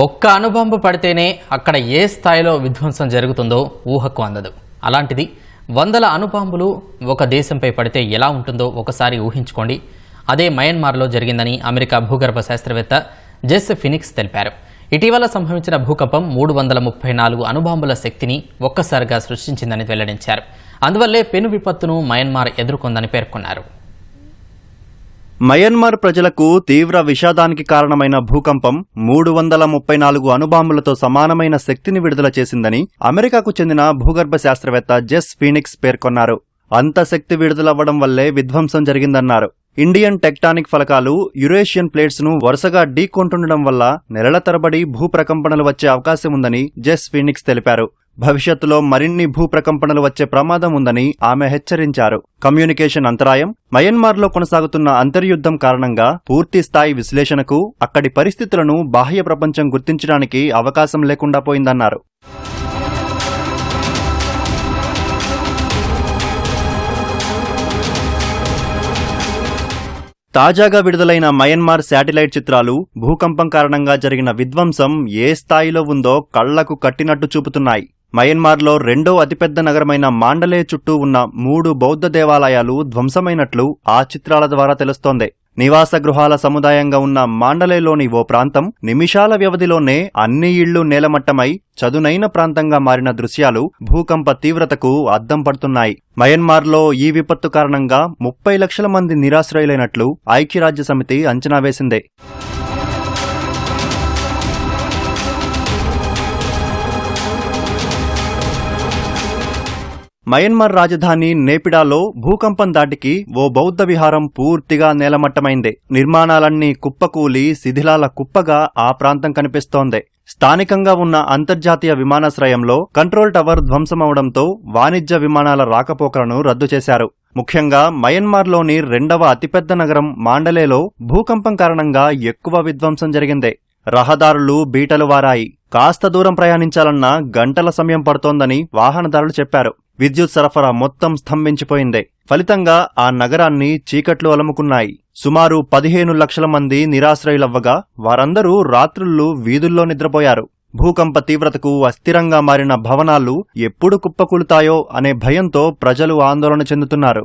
ఒక్క అణుబాంబు పడితేనే అక్కడ ఏ స్థాయిలో విధ్వంసం జరుగుతుందో ఊహకు అందదు. అలాంటిది వందల అణుబాంబులు ఒక దేశంపై పడితే ఎలా ఉంటుందో ఒకసారి ఊహించుకోండి. అదే మయన్మార్లో జరిగిందని అమెరికా భూగర్భ శాస్త్రవేత్త జెస్ ఫినిక్స్ తెలిపారు. ఇటీవల సంభవించిన భూకంపం 334 అణుబాంబుల శక్తిని ఒక్కసారిగా సృష్టించిందని వెల్లడించారు. అందువల్లే పెను విపత్తును మయన్మార్ ఎదుర్కొందని పేర్కొన్నారు. మయన్మార్ ప్రజలకు తీవ్ర విషాదానికి కారణమైన భూకంపం 334 అణుబాంబులతో సమానమైన శక్తిని విడుదల చేసిందని అమెరికాకు చెందిన భూగర్భ శాస్త్రవేత్త జెస్ ఫీనిక్స్ పేర్కొన్నారు. అంత శక్తి విడుదలవ్వడం వల్లే విధ్వంసం జరిగిందన్నారు. ఇండియన్ టెక్టానిక్ ఫలకాలు యురేషియన్ ప్లేట్స్ ను వరుసగా ఢీకొంటుండడం వల్ల నెలల తరబడి భూప్రకంపనలు వచ్చే అవకాశం ఉందని జెస్ ఫీనిక్స్ తెలిపారు. భవిష్యత్తులో మరిన్ని భూప్రకంపనలు వచ్చే ప్రమాదం ఉందని ఆమె హెచ్చరించారు. కమ్యూనికేషన్ అంతరాయం, మయన్మార్లో కొనసాగుతున్న అంతర్యుద్ధం కారణంగా పూర్తి స్థాయి విశ్లేషణకు, అక్కడి పరిస్థితులను బాహ్య ప్రపంచం గుర్తించడానికి అవకాశం లేకుండా పోయిందన్నారు. తాజాగా విడుదలైన మయన్మార్ శాటిలైట్ చిత్రాలు భూకంపం కారణంగా జరిగిన విధ్వంసం ఏ స్థాయిలో ఉందో కళ్లకు కట్టినట్టు చూపుతున్నాయి. మయన్మార్లో రెండో అతిపెద్ద నగరమైన మాండలే చుట్టూ ఉన్న 3 బౌద్ధ దేవాలయాలు ధ్వంసమైనట్లు ఆ చిత్రాల ద్వారా తెలుస్తోంది. నివాస గృహాల సముదాయంగా ఉన్న మాండలేలోని ఓ ప్రాంతం నిమిషాల వ్యవధిలోనే అన్ని ఇళ్లు నేలమట్టమై చదునైన ప్రాంతంగా మారిన దృశ్యాలు భూకంప తీవ్రతకు అద్దం పడుతున్నాయి. మయన్మార్లో ఈ విపత్తు కారణంగా 30 లక్షల మంది నిరాశ్రయులైనట్లు ఐక్యరాజ్యసమితి అంచనా వేసింది. మయన్మార్ రాజధాని నేపిడాలో భూకంపం దాటికి ఓ బౌద్ధ విహారం పూర్తిగా నేలమట్టమైంది. నిర్మాణాలన్నీ కుప్పకూలి శిథిలాల కుప్పగా ఆ ప్రాంతం కనిపిస్తోంది. స్థానికంగా ఉన్న అంతర్జాతీయ విమానాశ్రయంలో కంట్రోల్ టవర్ ధ్వంసమవడంతో వాణిజ్య విమానాల రాకపోకలను రద్దు చేశారు. ముఖ్యంగా మయన్మార్లోని రెండవ అతిపెద్ద నగరం మాండలేలో భూకంపం కారణంగా ఎక్కువ విధ్వంసం జరిగింది. రహదారులు బీటలు వారాయి. కాస్త దూరం ప్రయాణించాలన్నా గంటల సమయం పడుతోందని వాహనదారులు చెప్పారు. విద్యుత్ సరఫరా మొత్తం స్తంభించిపోయింది. ఫలితంగా ఆ నగరాన్ని చీకట్లు అలముకున్నాయి. సుమారు 15 లక్షల మంది నిరాశ్రయులవ్వగా వారందరూ రాత్రుళ్ళు వీధుల్లో నిద్రపోయారు. భూకంప తీవ్రతకు అస్థిరంగా మారిన భవనాలు ఎప్పుడు కుప్పకూలుతాయో అనే భయంతో ప్రజలు ఆందోళన చెందుతున్నారు.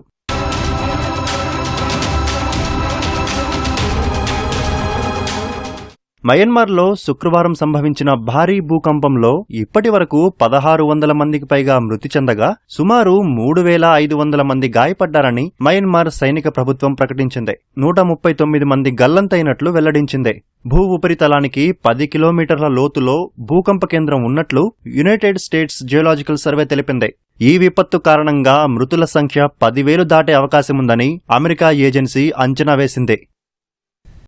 మయన్మార్లో శుక్రవారం సంభవించిన భారీ భూకంపంలో ఇప్పటి వరకు 1600 మందికి పైగా మృతి చెందగా సుమారు 3500 మంది గాయపడ్డారని మయన్మార్ సైనిక ప్రభుత్వం ప్రకటించింది. 139 మంది గల్లంతైనట్లు వెల్లడించింది. భూ ఉపరితలానికి 10 కిలోమీటర్ల లోతులో భూకంప కేంద్రం ఉన్నట్లు యునైటెడ్ స్టేట్స్ జియోలాజికల్ సర్వే తెలిపింది. ఈ విపత్తు కారణంగా మృతుల సంఖ్య 10,000 దాటే అవకాశముందని అమెరికా ఏజెన్సీ అంచనా వేసింది.